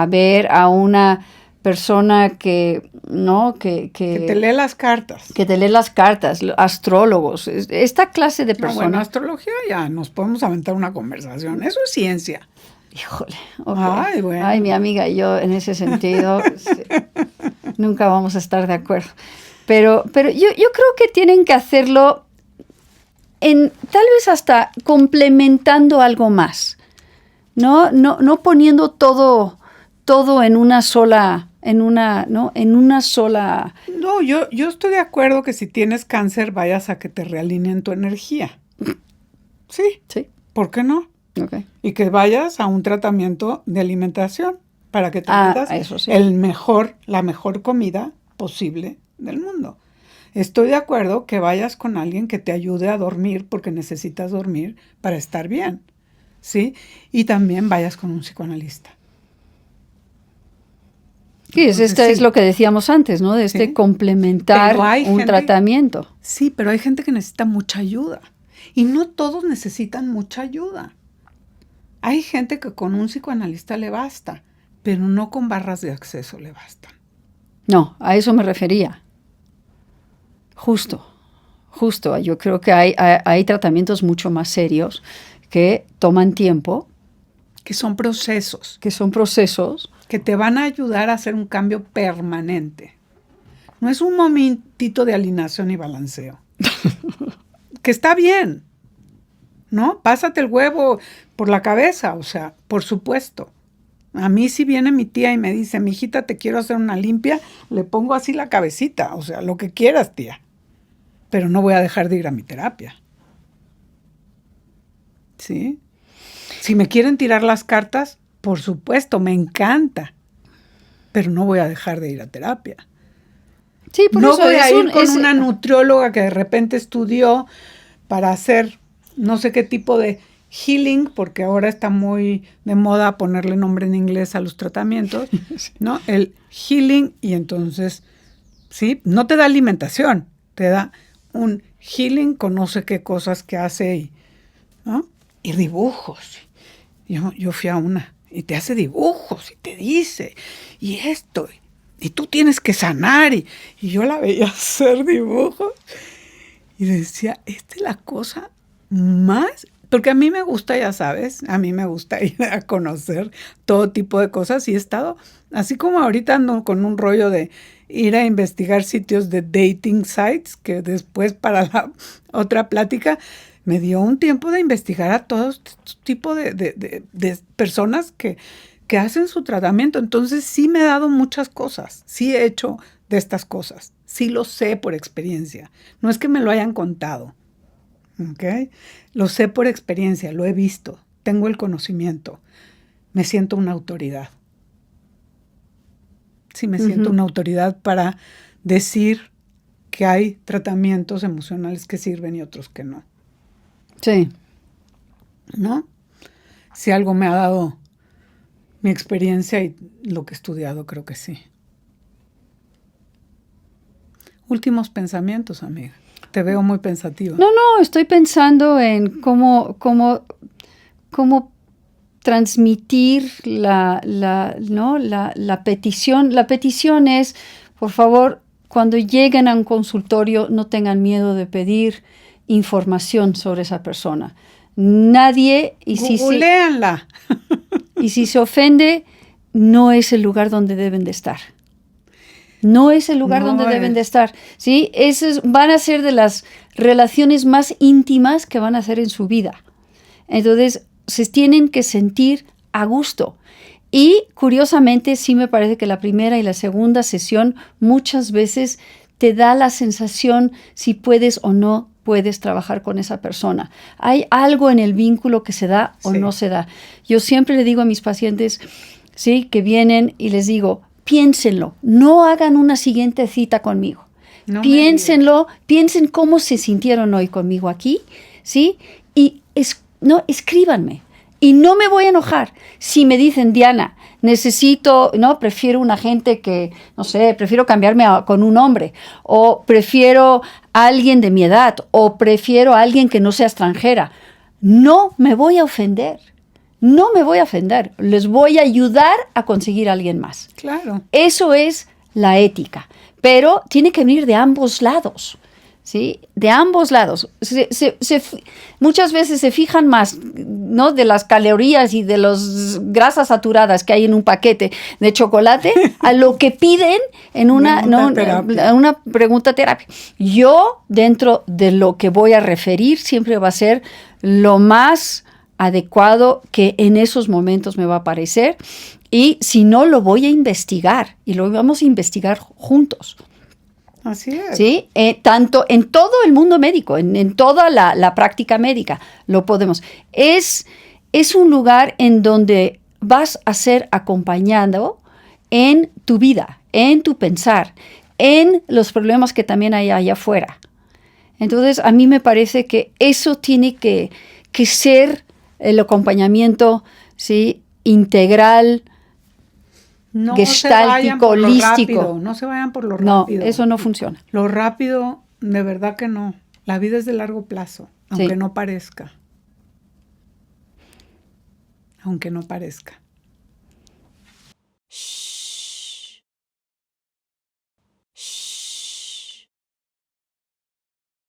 ver a una persona que, ¿no? Que te lee las cartas. Que te lee las cartas, astrólogos, esta clase de No, personas. bueno, astrología ya nos podemos aventar una conversación. Eso es ciencia. Híjole, okay. Ay, bueno. Ay, mi amiga y yo en ese sentido sí, nunca vamos a estar de acuerdo. Pero yo creo que tienen que hacerlo tal vez hasta complementando algo más. No poniendo todo en una sola, No, yo estoy de acuerdo que si tienes cáncer vayas a que te realineen tu energía. Sí. Sí. ¿Por qué no? Okay. Y que vayas a un tratamiento de alimentación para que te metas eso sí. la mejor comida posible del mundo. Estoy de acuerdo que vayas con alguien que te ayude a dormir porque necesitas dormir para estar bien, ¿sí? Y también vayas con un psicoanalista. Sí, es lo que decíamos antes, ¿no? De ¿sí? complementar un tratamiento. Sí, pero hay gente que necesita mucha ayuda. Y no todos necesitan mucha ayuda. Hay gente que con un psicoanalista le basta, pero no con barras de acceso le bastan. No, a eso me refería. Justo. Yo creo que hay tratamientos mucho más serios que toman tiempo. Que son procesos. Que te van a ayudar a hacer un cambio permanente. No es un momentito de alineación y balanceo. Que está bien, ¿no? Pásate el huevo por la cabeza, o sea, por supuesto. A mí si viene mi tía y me dice, mijita, te quiero hacer una limpia, le pongo así la cabecita, o sea, lo que quieras, tía. Pero no voy a dejar de ir a mi terapia. ¿Sí? Si me quieren tirar las cartas, por supuesto, me encanta. Pero no voy a dejar de ir a terapia. Sí, por no eso voy a ir con una nutrióloga que de repente estudió para hacer no sé qué tipo de healing, porque ahora está muy de moda ponerle nombre en inglés a los tratamientos, ¿no? El healing, y entonces, ¿sí? No te da alimentación, te da un healing con no sé qué cosas que hace, ¿no? Y dibujos. Yo fui a una, y te hace dibujos, y te dice, y esto, y tú tienes que sanar, y yo la veía hacer dibujos, y decía, esta es la cosa más, porque a mí me gusta, ya sabes, a mí me gusta ir a conocer todo tipo de cosas, y he estado, así como ahorita ando con un rollo de ir a investigar sitios de dating sites, que después para la otra plática me dio un tiempo de investigar a todo tipo de personas que hacen su tratamiento. Entonces sí me he dado muchas cosas, sí he hecho de estas cosas, sí lo sé por experiencia, no es que me lo hayan contado, ¿ok? Lo sé por experiencia, lo he visto, tengo el conocimiento, me siento una autoridad. Sí, me siento una autoridad para decir que hay tratamientos emocionales que sirven y otros que no. Sí. ¿No? Si algo me ha dado mi experiencia y lo que he estudiado, creo que sí. Últimos pensamientos, amiga. Te veo muy pensativa. No, estoy pensando en cómo transmitir la petición. La petición es, por favor, cuando lleguen a un consultorio, no tengan miedo de pedir información sobre esa persona. Nadie, Googléanla. Y si se ofende, no es el lugar donde deben de estar. No es el lugar donde deben de estar. ¿Sí? Van a ser de las relaciones más íntimas que van a hacer en su vida. Entonces, se tienen que sentir a gusto. Y curiosamente, sí me parece que la primera y la segunda sesión muchas veces te da la sensación si puedes o no puedes trabajar con esa persona. Hay algo en el vínculo que se da o no se da. Yo siempre le digo a mis pacientes, sí, que vienen y les digo, piénsenlo, no hagan una siguiente cita conmigo. No me Piénsenlo, piensen cómo se sintieron hoy conmigo aquí, ¿sí? Y escríbanme. Y no me voy a enojar si me dicen, Diana, prefiero una gente que, no sé, prefiero cambiarme con un hombre, o prefiero a alguien de mi edad, o prefiero a alguien que no sea extranjera. No me voy a ofender. No me voy a ofender. Les voy a ayudar a conseguir a alguien más. Claro. Eso es la ética. Pero tiene que venir de ambos lados. ¿Sí? De ambos lados. Muchas veces se fijan más, ¿no?, de las calorías y de las grasas saturadas que hay en un paquete de chocolate a lo que piden en una pregunta terapia. Yo, dentro de lo que voy a referir, siempre va a ser lo más adecuado que en esos momentos me va a parecer, y si no, lo voy a investigar y lo vamos a investigar juntos. Así es. ¿Sí? Tanto en todo el mundo médico, en toda la práctica médica, lo podemos. Es un lugar en donde vas a ser acompañado en tu vida, en tu pensar, en los problemas que también hay allá afuera. Entonces, a mí me parece que eso tiene que ser el acompañamiento, ¿sí?, integral, No gestáltico, holístico. No se vayan por lo rápido. No, eso no funciona. Lo rápido, de verdad que no. La vida es de largo plazo, aunque Sí. no parezca. Aunque no parezca.